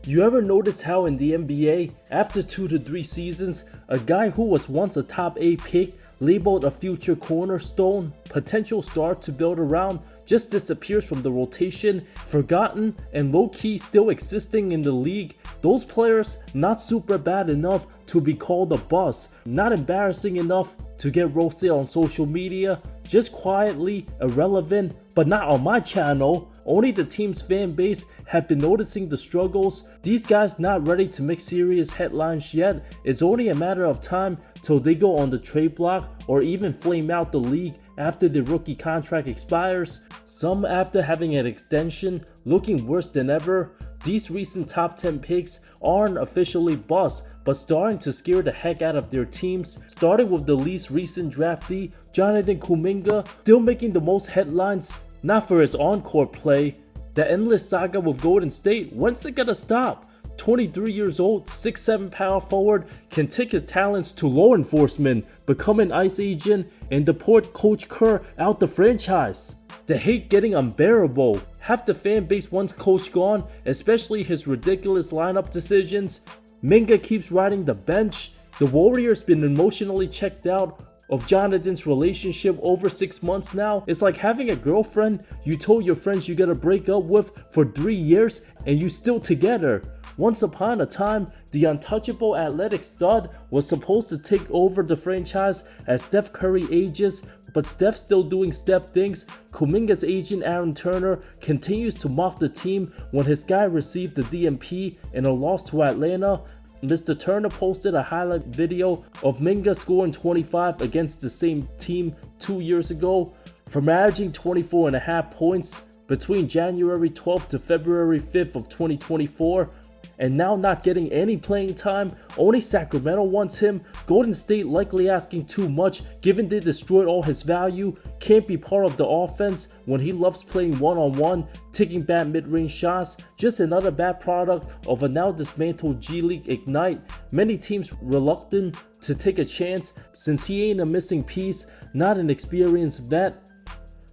You ever notice how in the NBA, after 2 to 3 seasons, a guy who was once a top 8 pick, labeled a future cornerstone, potential star to build around, just disappears from the rotation, forgotten and low-key still existing in the league? Those players not super bad enough to be called a bust, not embarrassing enough to get roasted on social media, just quietly irrelevant, but not on my channel. Only the team's fan base have been noticing the struggles. These guys not ready to make serious headlines yet. It's only a matter of time till they go on the trade block or even flame out the league after the rookie contract expires. Some after having an extension, looking worse than ever. These recent top 10 picks aren't officially busts, but starting to scare the heck out of their teams. Starting with the least recent draftee, Jonathan Kuminga, still making the most headlines, not for his on-court play. The endless saga with Golden State, when's it gonna stop? 23 years old, 6'7" power forward, can take his talents to law enforcement, become an ICE agent, and deport Coach Kerr out the franchise. The hate getting unbearable. Half the fan base wants Coach gone, especially his ridiculous lineup decisions. Minga keeps riding the bench. The Warriors been emotionally checked out of Jonathan's relationship over 6 months now. It's like having a girlfriend you told your friends you gotta break up with for 3 years and you still together. Once upon a time, the untouchable athletic stud was supposed to take over the franchise as Steph Curry ages, but Steph's still doing Steph things. Kuminga's agent Aaron Turner continues to mock the team when his guy received the DMP in a loss to Atlanta. Mr. Turner posted a highlight video of Minga scoring 25 against the same team 2 years ago. From averaging 24.5 points between January 12th to February 5th of 2024, and now not getting any playing time. Only Sacramento wants him. Golden State likely asking too much given they destroyed all his value. Can't be part of the offense when he loves playing one-on-one, taking bad mid-range shots. Just another bad product of a now dismantled G League Ignite. Many teams reluctant to take a chance since he ain't a missing piece, not an experienced vet.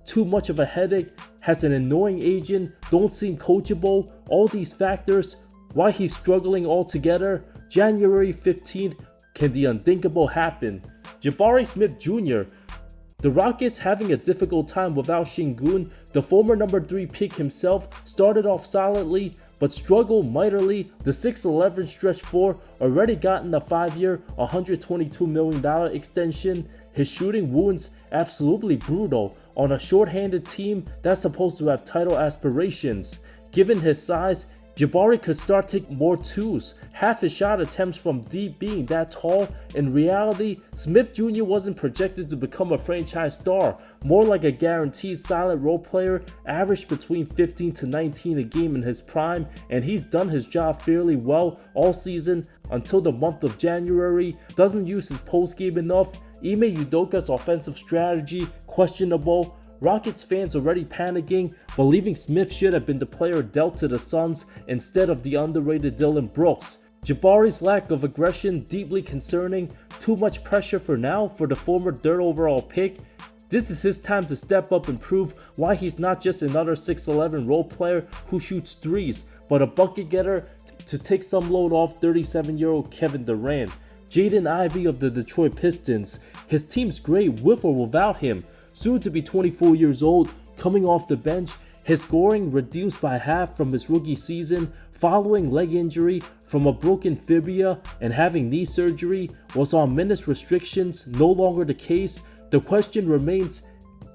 Too much of a headache, has an annoying agent, don't seem coachable. All these factors, why he's struggling altogether. January 15th, can the unthinkable happen? Jabari Smith Jr. The Rockets having a difficult time without Şengün. The former number 3 pick himself started off solidly but struggled mightily. The 6'11" stretch 4 already gotten a 5-year, $122 million extension. His shooting wounds absolutely brutal on a short-handed team that's supposed to have title aspirations. Given his size, Jabari could start taking more twos, half his shot attempts from deep being that tall. In reality, Smith Jr. wasn't projected to become a franchise star, more like a guaranteed solid role player, averaged between 15 to 19 a game in his prime, and he's done his job fairly well all season until the month of January. Doesn't use his post game enough. Ime Udoka's offensive strategy, questionable. Rockets fans already panicking, believing Smith should have been the player dealt to the Suns instead of the underrated Dillon Brooks. Jabari's lack of aggression deeply concerning. Too much pressure for now for the former 3rd overall pick. This is his time to step up and prove why he's not just another 6'11" role player who shoots threes, but a bucket getter to take some load off 37-year-old Kevin Durant. Jaden Ivey of the Detroit Pistons. His team's great with or without him. Soon to be 24 years old, coming off the bench, his scoring reduced by half from his rookie season following leg injury from a broken fibula and having knee surgery, was on minutes restrictions, no longer the case. The question remains,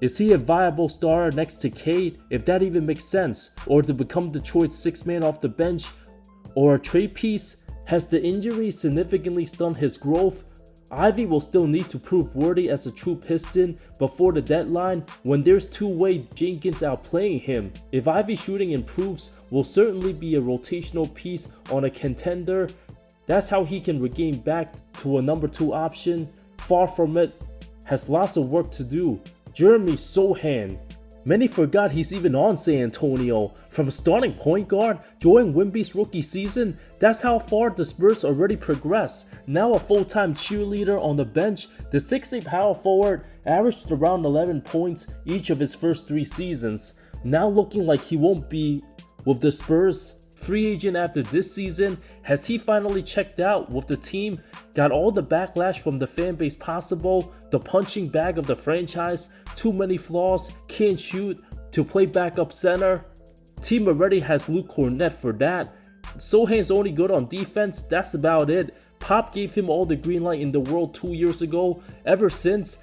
is he a viable star next to Cade, if that even makes sense, or to become Detroit's 6th man off the bench, or a trade piece? Has the injury significantly stunned his growth? Ivy will still need to prove worthy as a true Piston before the deadline when there's two-way Jenkins outplaying him. If Ivy's shooting improves, will certainly be a rotational piece on a contender. That's how he can regain back to a number 2 option. Far from it, has lots of work to do. Jeremy Sochan. Many forgot he's even on San Antonio. From starting point guard during Wemby's rookie season, that's how far the Spurs already progressed. Now a full-time cheerleader on the bench, the 6'8" power forward averaged around 11 points each of his first 3 seasons. Now looking like he won't be with the Spurs free agent after this season. Has he finally checked out with the team? Got all the backlash from the fan base possible, the punching bag of the franchise, too many flaws, can't shoot, to play backup center. Team already has Luke Cornett for that. Sochan's only good on defense, that's about it. Pop gave him all the green light in the world 2 years ago. Ever since,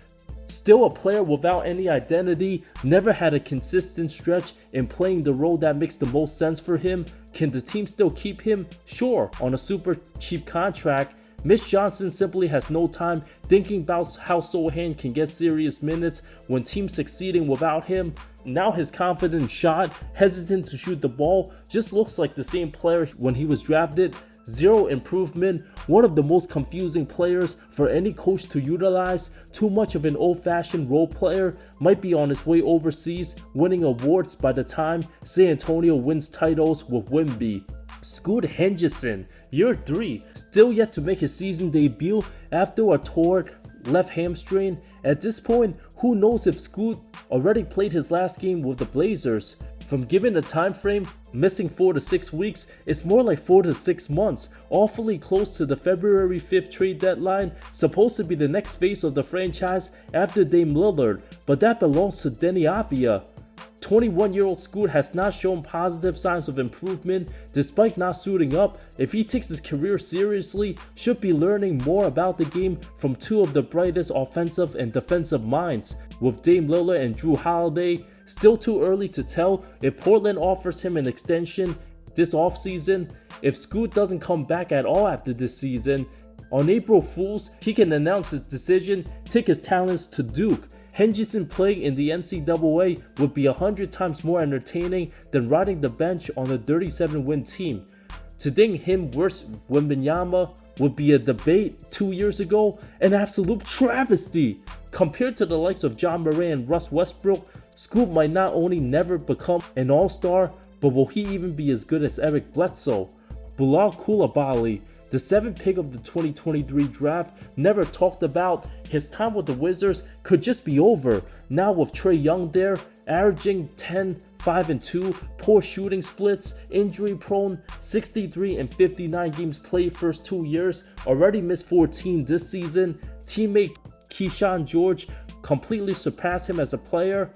still a player without any identity, never had a consistent stretch in playing the role that makes the most sense for him. Can the team still keep him? Sure, on a super cheap contract. Mitch Johnson simply has no time thinking about how Sochan can get serious minutes when teams succeeding without him. Now his confident shot, hesitant to shoot the ball, just looks like the same player when he was drafted. Zero improvement, one of the most confusing players for any coach to utilize. Too much of an old-fashioned role player, might be on his way overseas, winning awards by the time San Antonio wins titles with Wemby. Scoot Henderson, year 3, still yet to make his season debut after a torn left hamstring. At this point, who knows if Scoot already played his last game with the Blazers. From given the time frame, missing 4 to 6 weeks, it's more like 4 to 6 months, awfully close to the February 5th trade deadline, supposed to be the next face of the franchise after Dame Lillard, but that belongs to Jaden Ivey. 21-year-old Scoot has not shown positive signs of improvement despite not suiting up. If he takes his career seriously, should be learning more about the game from two of the brightest offensive and defensive minds, with Dame Lillard and Jrue Holiday. Still too early to tell if Portland offers him an extension this offseason. If Scoot doesn't come back at all after this season, on April Fools, he can announce his decision, take his talents to Duke. Henderson playing in the NCAA would be 100 times more entertaining than riding the bench on a 37-win team. To think him versus Wembanyama would be a debate 2 years ago, an absolute travesty. Compared to the likes of John Morant and Russ Westbrook, Scoot might not only never become an all-star, but will he even be as good as Eric Bledsoe? Bilal Coulibaly, the 7th pick of the 2023 draft, never talked about. His time with the Wizards could just be over. Now with Trae Young there, averaging 10, 5 and 2, poor shooting splits, injury prone, 63 and 59 games played first 2 years, already missed 14 this season. Teammate Keyshawn George completely surpassed him as a player.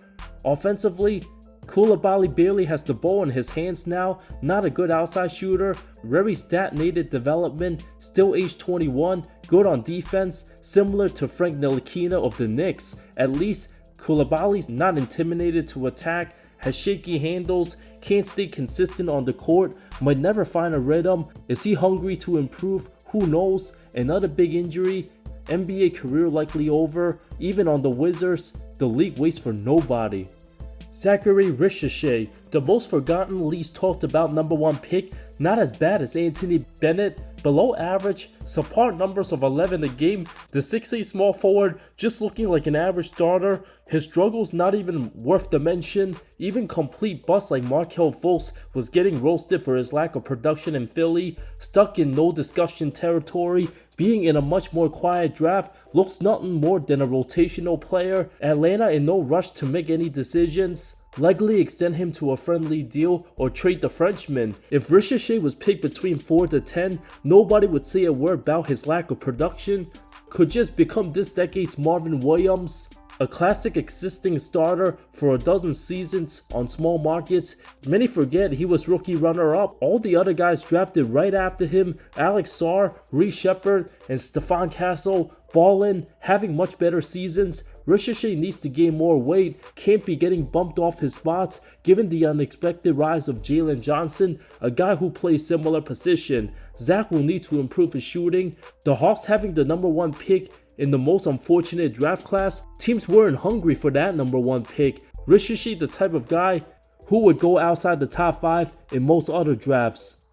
Offensively, Coulibaly barely has the ball in his hands now, not a good outside shooter, very stagnated development, still age 21, good on defense, similar to Frank Ntilikina of the Knicks. At least Coulibaly's not intimidated to attack, has shaky handles, can't stay consistent on the court, might never find a rhythm. Is he hungry to improve? Who knows? Another big injury, NBA career likely over. Even on the Wizards, the league waits for nobody. Zaccharie Risacher, the most forgotten, least talked about number 1 pick, not as bad as Anthony Bennett, below average, subpar numbers of 11 a game, the 6'8" small forward just looking like an average starter, his struggles not even worth the mention. Even complete busts like Markelle Fultz was getting roasted for his lack of production in Philly, stuck in no discussion territory, being in a much more quiet draft, looks nothing more than a rotational player. Atlanta in no rush to make any decisions. Likely extend him to a friendly deal or trade the Frenchman. If Risacher was picked between 4 to 10, nobody would say a word about his lack of production. Could just become this decade's Marvin Williams. A classic existing starter for a dozen seasons on small markets. Many forget he was rookie runner-up. All the other guys drafted right after him, Alex Sarr, Reece Shepard, and Stephon Castle, ballin', having much better seasons. Risacher needs to gain more weight, can't be getting bumped off his spots given the unexpected rise of Jalen Johnson, a guy who plays similar position. Zach will need to improve his shooting. The Hawks having the number 1 pick in the most unfortunate draft class, teams weren't hungry for that number 1 pick. Risacher the type of guy who would go outside the top 5 in most other drafts.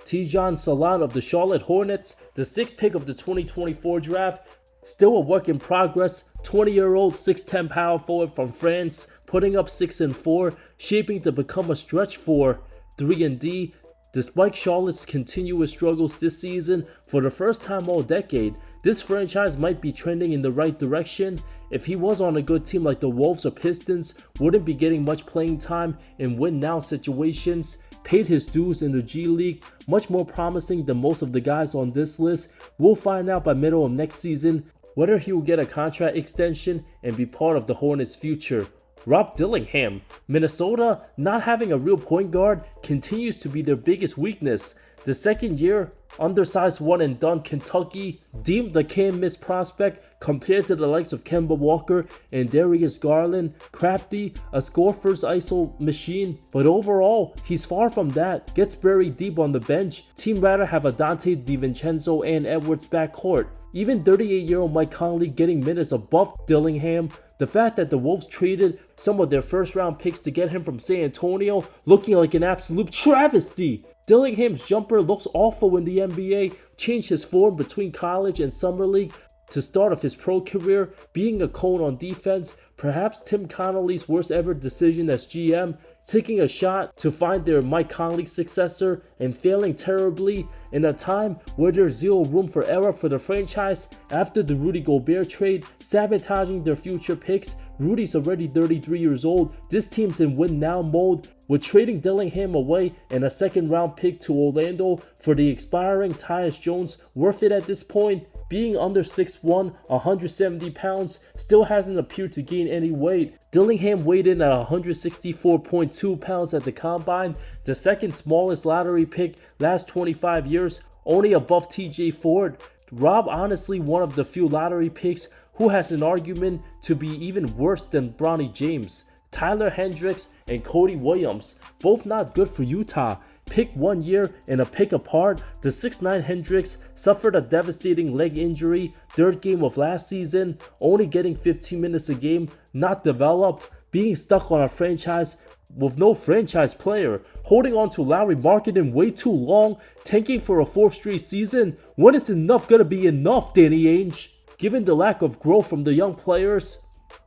Tidjane Salaun of the Charlotte Hornets, the 6th pick of the 2024 draft, still a work in progress, 20-year-old 6'10" power forward from France, putting up 6 and 4, shaping to become a stretch 4, 3 and D. Despite Charlotte's continuous struggles this season, for the first time all decade, this franchise might be trending in the right direction. If he was on a good team like the Wolves or Pistons, wouldn't be getting much playing time in win-now situations. paid his dues in the G League, much more promising than most of the guys on this list. We'll find out by middle of next season whether he will get a contract extension and be part of the Hornets' future. Rob Dillingham. Minnesota not having a real point guard continues to be their biggest weakness. The second year, undersized one and done Kentucky, deemed the can't-miss prospect compared to the likes of Kemba Walker and Darius Garland. Crafty, a score-first ISO machine, but overall, he's far from that. Gets buried deep on the bench. Team rather have a Dante DiVincenzo and Edwards backcourt. Even 38-year-old Mike Conley getting minutes above Dillingham. The fact that the Wolves traded some of their first-round picks to get him from San Antonio looking like an absolute travesty. Dillingham's jumper looks awful in the NBA, changed his form between college and summer league to start off his pro career, being a cone on defense. Perhaps Tim Connolly's worst ever decision as GM, taking a shot to find their Mike Conley successor and failing terribly in a time where there's zero room for error for the franchise after the Rudy Gobert trade, sabotaging their future picks. Rudy's already 33 years old. This team's in win now mode, with trading Dillingham away and a second round pick to Orlando for the expiring Tyus Jones worth it at this point? Being under 6'1", 170 pounds, still hasn't appeared to gain any weight. Dillingham weighed in at 164.2 pounds at the combine, the second smallest lottery pick last 25 years, only above TJ Ford. Rob honestly one of the few lottery picks who has an argument to be even worse than Bronny James. Tyler Hendricks and Cody Williams, both not good for Utah. Pick 1 year and a pick apart, the 6'9" Hendricks suffered a devastating leg injury third game of last season, only getting 15 minutes a game, not developed, being stuck on a franchise with no franchise player, holding on to Lauri Markkanen way too long, tanking for a 4th straight season. When is enough gonna be enough, Danny Ainge? Given the lack of growth from the young players,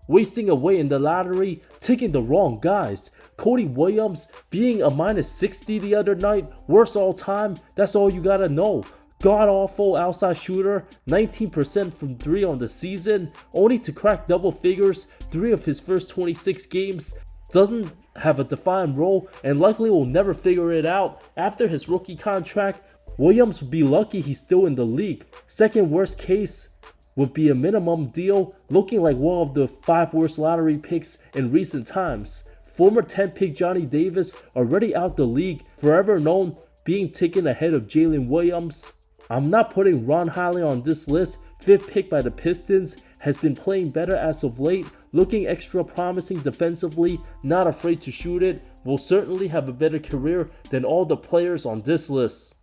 wasting away in the lottery, taking the wrong guys. Cody Williams being a -60 the other night, worst all time, that's all you gotta know. God awful outside shooter, 19% from 3 on the season, only to crack double figures 3 of his first 26 games. Doesn't have a defined role and likely will never figure it out. After his rookie contract, Williams would be lucky he's still in the league. Second worst case would be a minimum deal, looking like one of the 5 worst lottery picks in recent times. Former 10th pick Johnny Davis already out the league, forever known being taken ahead of Jalen Williams. I'm not putting Ron Holly on this list. 5th pick by the Pistons, has been playing better as of late, looking extra promising defensively, not afraid to shoot it, will certainly have a better career than all the players on this list.